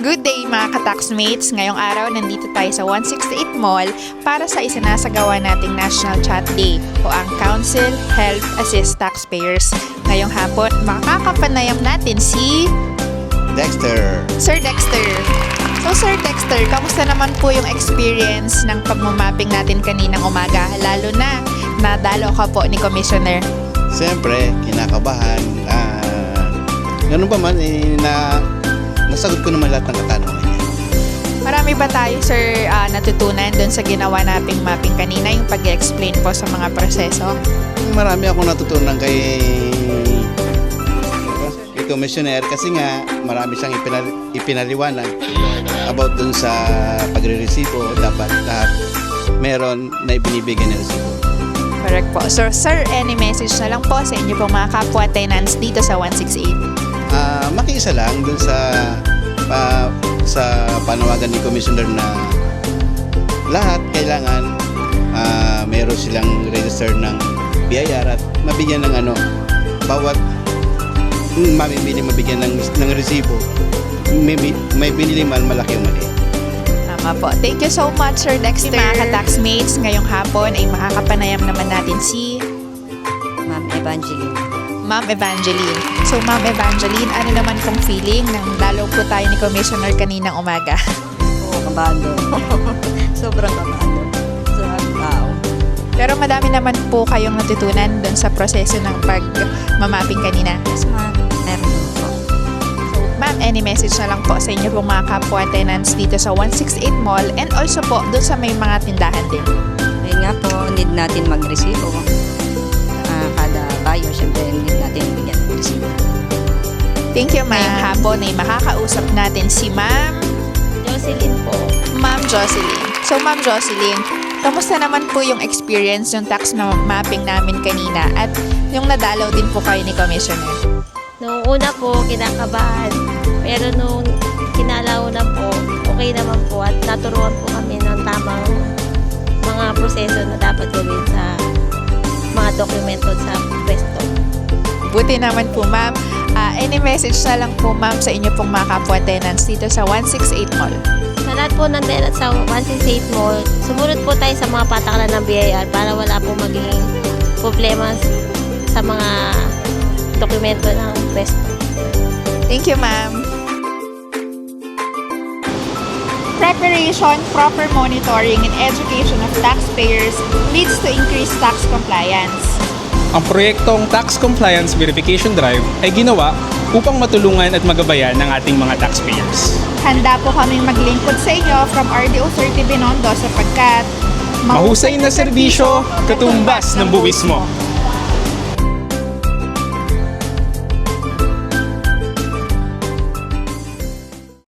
Good day mga ka-taxmates! Ngayong araw nandito tayo sa 168 Mall para sa isinasagawa nating National Chat Day o ang Council Help Assist Taxpayers. Ngayong hapon, makakapanayam natin si Dexter. Sir Dexter. So Sir Dexter, kamusta naman po yung experience ng pagmamapping natin kaninang umaga? Lalo na nadalo ka po ni Commissioner. Siyempre, kinakabahan. Ganun pa man, nasagot ko naman lahat ng katanungan niya. Marami ba tayo, sir, natutunan doon sa ginawa nating mapping kanina, yung pag-explain po sa mga proseso? Marami akong natutunan kay Commissioner kasi nga marami siyang ipinaliwanag about dun sa pagre-resibo. Dapat lahat meron na ibinibigay na resibo. Correct po. So, sir, any message na lang po sa inyo pong mga kapwa tenants dito sa 168? Makiisa lang dun sa panawagan ni Commissioner na lahat kailangan meron silang register ng BIR at mabigyan ng bawat mamimili mabigyan ng resibo. May binili man malaki o mali. Tama po. Thank you so much, Sir Dexter. Mga ka-taxmates, ngayong hapon ay makakapanayam naman natin si Ma'am Evangeline. Ma'am Evangeline. So, Ma'am Evangeline, ano naman pong feeling nang lalo po tayo ni Commissioner kaninang umaga? Oo, kabado. Sobrang kabado. So, wow. Pero madami naman po kayong natutunan doon sa proseso ng pag-mapping kanina. Yes, ma'am. Meron po. So, ma'am, any message na lang po sa inyo pong mga kapwa tenants dito sa 168 Mall and also po doon sa may mga tindahan din. Ayun nga po, need natin mag-resibo. Kada buyer, syempre, need natin bigyan ng resibo. Thank you, ma'am. Ngayong hapon ay makakausap natin si Ma'am Jocelyn po. Ma'am Jocelyn. So, Ma'am Jocelyn, kamusta naman po yung experience yung tax na mapping namin kanina at yung nadalaw din po kayo ni Commissioner? Noong una po, kinakabahan. Pero nung kinalaw na po, okay naman po at naturuan po kami ng tamang mga proseso na dapat gawin sa mga dokumento sa pwesto. Buti naman po, ma'am. Any message na lang po, ma'am, sa inyo pong mga kapwa tenants dito sa 168 Mall? Sa lahat po ng tenant sa 168 Mall, sumunod po tayo sa mga patakaran ng BIR para wala po maging problema sa mga dokumento ng pwesto. Thank you, ma'am. Preparation, proper monitoring, and education of taxpayers leads to increased tax compliance. Ang proyektong Tax Compliance Verification Drive ay ginawa upang matulungan at magabayan ng ating mga taxpayers. Handa po kaming maglingkod sa inyo from RDO 30 Binondo sapagkat Mahusay na serbisyo, katumbas ng buwis mo.